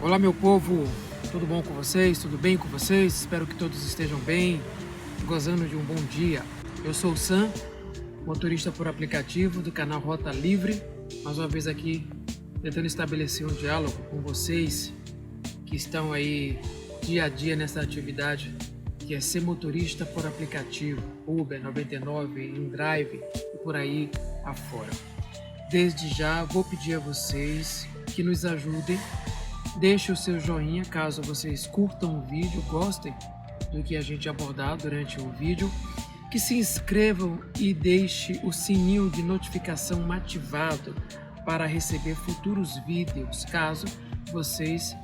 Olá, meu povo, tudo bom com vocês? Tudo bem com vocês? Espero que todos estejam bem, gozando de um bom dia. Eu sou o Sam, motorista por aplicativo do canal Rota Livre, mais uma vez aqui tentando estabelecer um diálogo com vocês que estão aí dia a dia nessa atividade que é ser motorista por aplicativo, Uber, 99, InDrive e por aí afora. Desde já vou pedir a vocês que nos ajudem. Deixe o seu joinha caso vocês curtam o vídeo, gostem do que a gente abordar durante o vídeo, que se inscrevam e deixe o sininho de notificação ativado para receber futuros vídeos, caso vocês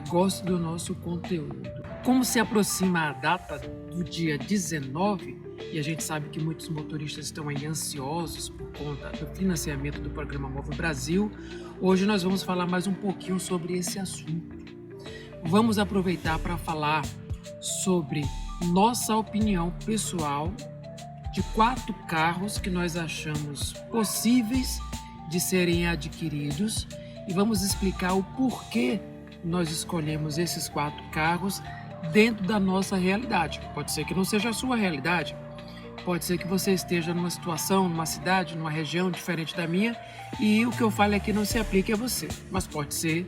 gostem do nosso conteúdo. Como se aproxima a data do dia 19, e a gente sabe que muitos motoristas estão aí ansiosos por conta do financiamento do Programa Move Brasil, hoje nós vamos falar mais um pouquinho sobre esse assunto. Vamos aproveitar para falar sobre nossa opinião pessoal de 4 carros que nós achamos possíveis de serem adquiridos e vamos explicar o porquê nós escolhemos esses 4 carros dentro da nossa realidade. Pode ser que não seja a sua realidade, pode ser que você esteja numa situação, numa cidade, numa região diferente da minha e o que eu falo aqui não se aplique a você, mas pode ser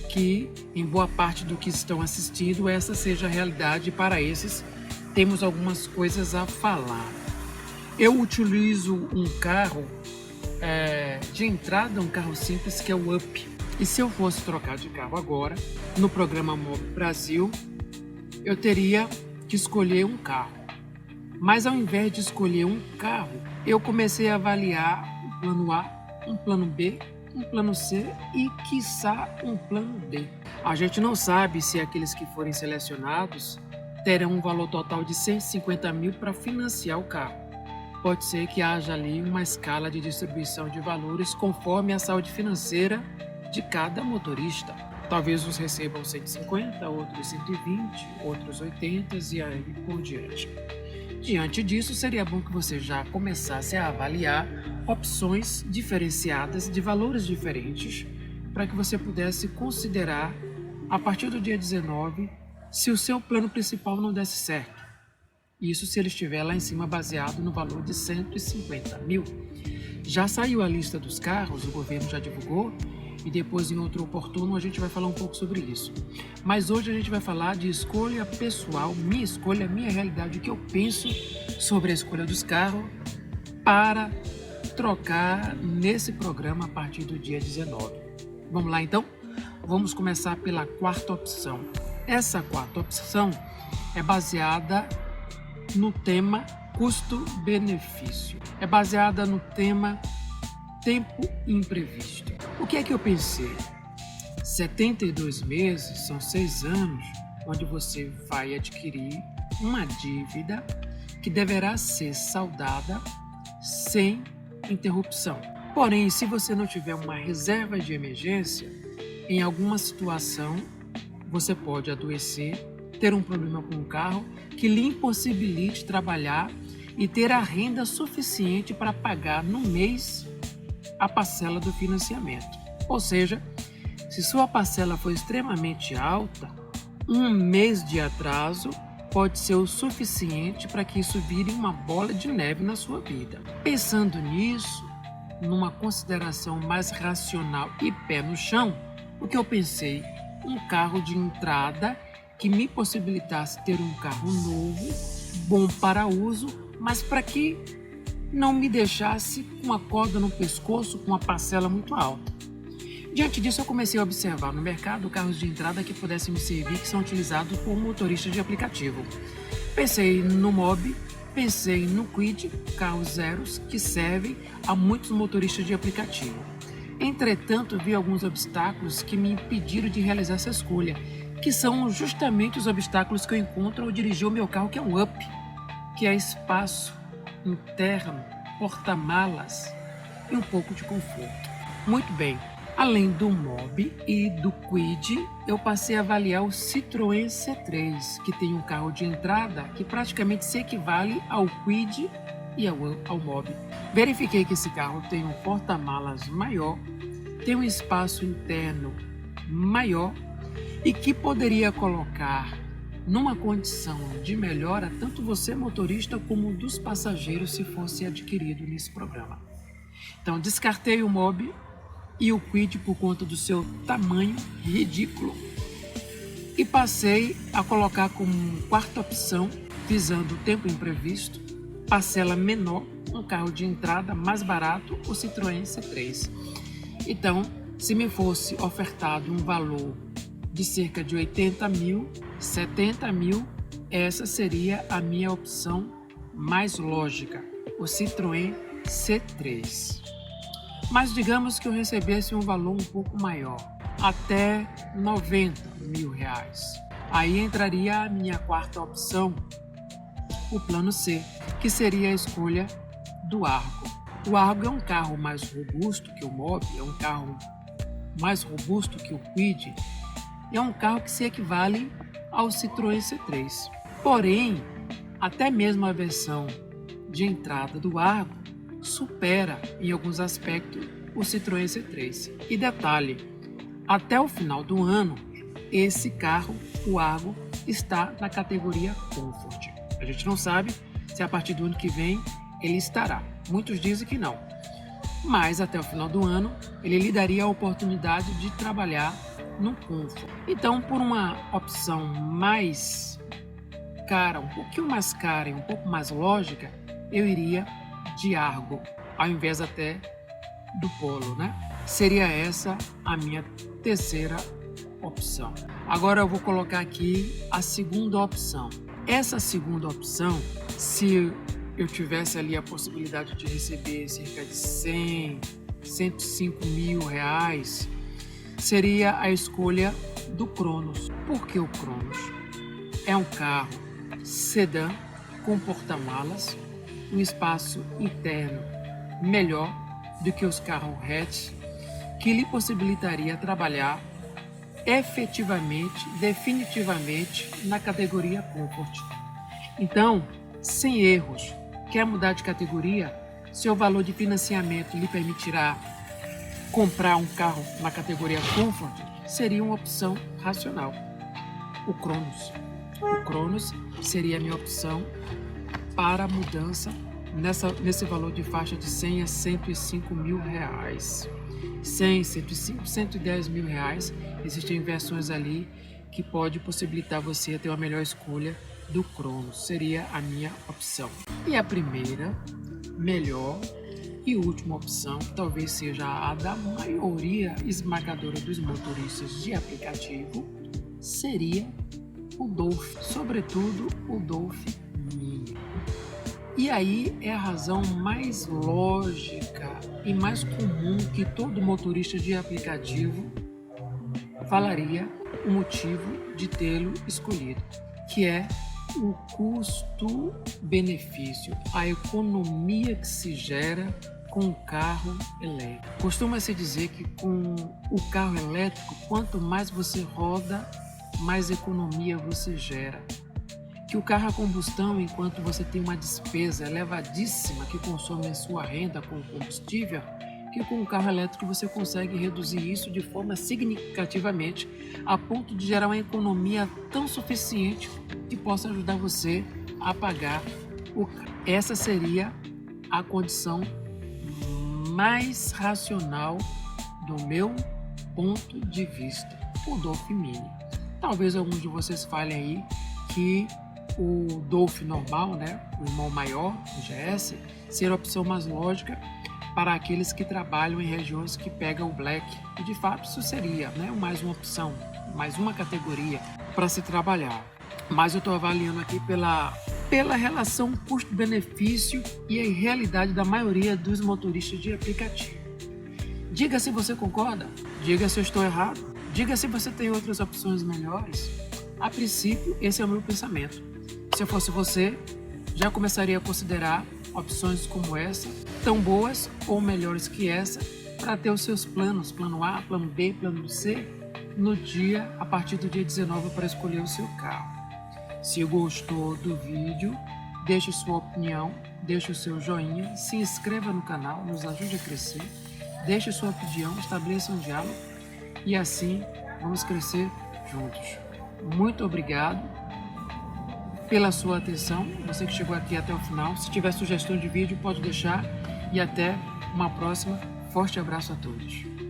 que em boa parte do que estão assistindo essa seja a realidade e para esses temos algumas coisas a falar. Eu utilizo um carro de entrada, um carro simples que é o Up. E se eu fosse trocar de carro agora, no programa Move Brasil, eu teria que escolher um carro. Mas ao invés de escolher um carro, eu comecei a avaliar um plano A, um plano B, um plano C e, quiçá, um plano D. A gente não sabe se aqueles que forem selecionados terão um valor total de 150 mil para financiar o carro. Pode ser que haja ali uma escala de distribuição de valores conforme a saúde financeira de cada motorista. Talvez uns recebam 150, outros 120, outros 80 e aí por diante. Diante disso, seria bom que você já começasse a avaliar opções diferenciadas de valores diferentes para que você pudesse considerar, a partir do dia 19, se o seu plano principal não desse certo. Isso se ele estiver lá em cima baseado no valor de 150 mil. Já saiu a lista dos carros, o governo já divulgou, e depois em outro oportuno a gente vai falar um pouco sobre isso. Mas hoje a gente vai falar de escolha pessoal, minha escolha, minha realidade, o que eu penso sobre a escolha dos carros para trocar nesse programa a partir do dia 19. Vamos lá então? Vamos começar pela 4ª opção. Essa 4ª opção é baseada no tema custo-benefício. É baseada no tema tempo imprevisto. O que é que eu pensei? 72 meses são 6 anos onde você vai adquirir uma dívida que deverá ser saldada sem interrupção. Porém, se você não tiver uma reserva de emergência, em alguma situação você pode adoecer, ter um problema com o carro que lhe impossibilite trabalhar e ter a renda suficiente para pagar no mês a parcela do financiamento. Ou seja, se sua parcela for extremamente alta, um mês de atraso pode ser o suficiente para que isso vire uma bola de neve na sua vida. Pensando nisso, numa consideração mais racional e pé no chão, o que eu pensei? Um carro de entrada que me possibilitasse ter um carro novo, bom para uso, mas para que não me deixasse com a corda no pescoço com uma parcela muito alta. Diante disso, eu comecei a observar no mercado carros de entrada que pudessem me servir, que são utilizados por motoristas de aplicativo. Pensei no Mobi, pensei no Kwid, carros zeros que servem a muitos motoristas de aplicativo. Entretanto, vi alguns obstáculos que me impediram de realizar essa escolha, que são justamente os obstáculos que eu encontro ao dirigir o meu carro, que é um Up, que é espaço interno, porta-malas e um pouco de conforto. Muito bem, além do Mobi e do Kwid, eu passei a avaliar o Citroën C3, que tem um carro de entrada que praticamente se equivale ao Kwid e ao Mobi. Verifiquei que esse carro tem um porta-malas maior, tem um espaço interno maior e que poderia colocar numa condição de melhora tanto você motorista como um dos passageiros se fosse adquirido nesse programa. Então descartei o Mobi e o Kwid por conta do seu tamanho ridículo e passei a colocar como quarta opção, visando o tempo imprevisto, parcela menor, um carro de entrada mais barato, o Citroën C3. Então, se me fosse ofertado um valor de cerca de 80 mil, 70 mil, essa seria a minha opção mais lógica, o Citroën C3. Mas digamos que eu recebesse um valor um pouco maior, até 90 mil reais. Aí entraria a minha quarta opção, o plano C, que seria a escolha do Argo. O Argo é um carro mais robusto que o Mobi, é um carro mais robusto que o Kwid, é um carro que se equivale ao Citroën C3. Porém, até mesmo a versão de entrada do Argo supera em alguns aspectos o Citroën C3. E detalhe, até o final do ano, esse carro, o Argo, está na categoria Comfort. A gente não sabe se a partir do ano que vem ele estará. Muitos dizem que não. Mas até o final do ano, ele lhe daria a oportunidade de trabalhar no Comfort. Então, por uma opção mais cara, um pouquinho mais cara e um pouco mais lógica, eu iria de Argo, ao invés até do Polo, né? Seria essa a minha terceira opção. Agora eu vou colocar aqui a segunda opção. Essa segunda opção, se eu tivesse ali a possibilidade de receber cerca de 100, 105 mil reais, seria a escolha do Cronos. Por que o Cronos? É um carro sedã com porta-malas, um espaço interno melhor do que os carros hatch, que lhe possibilitaria trabalhar efetivamente, definitivamente na categoria Comfort. Então, sem erros, quer mudar de categoria? Seu valor de financiamento lhe permitirá comprar um carro na categoria Comfort? Seria uma opção racional. O Cronos. O Cronos seria a minha opção para mudança nesse valor de faixa de 100 a 105 mil reais. 100, 105, 110 mil reais. Existem versões ali que pode possibilitar você ter uma melhor escolha do Cronos. Seria a minha opção. E a primeira, melhor e última opção, que talvez seja a da maioria esmagadora dos motoristas de aplicativo, seria o Dolphin, sobretudo o Dolphin Mini. E aí é a razão mais lógica e mais comum que todo motorista de aplicativo falaria o motivo de tê-lo escolhido, que é o custo-benefício, a economia que se gera com o carro elétrico. Costuma-se dizer que com o carro elétrico, quanto mais você roda, mais economia você gera. Que o carro a combustão, enquanto você tem uma despesa elevadíssima que consome a sua renda com o combustível, que com o carro elétrico você consegue reduzir isso de forma significativamente, a ponto de gerar uma economia tão suficiente que possa ajudar você a pagar o carro. Essa seria a condição mais racional do meu ponto de vista, o Dolphin Mini. Talvez alguns de vocês falem aí que o Dolphin normal, né, o irmão maior, o GS, ser a opção mais lógica para aqueles que trabalham em regiões que pegam o Black. E de fato isso seria, né, mais uma opção, mais uma categoria para se trabalhar. Mas eu estou avaliando aqui pela relação custo-benefício e a realidade da maioria dos motoristas de aplicativo. Diga se você concorda, diga se eu estou errado, diga se você tem outras opções melhores. A princípio, esse é o meu pensamento. Se eu fosse você, já começaria a considerar opções como essa, tão boas ou melhores que essa, para ter os seus planos, plano A, plano B, plano C, a partir do dia 19 para escolher o seu carro. Se gostou do vídeo, deixe sua opinião, deixe o seu joinha, se inscreva no canal, nos ajude a crescer, deixe sua opinião, estabeleça um diálogo e assim vamos crescer juntos. Muito obrigado pela sua atenção, você que chegou aqui até o final. Se tiver sugestão de vídeo, pode deixar e até uma próxima. Forte abraço a todos.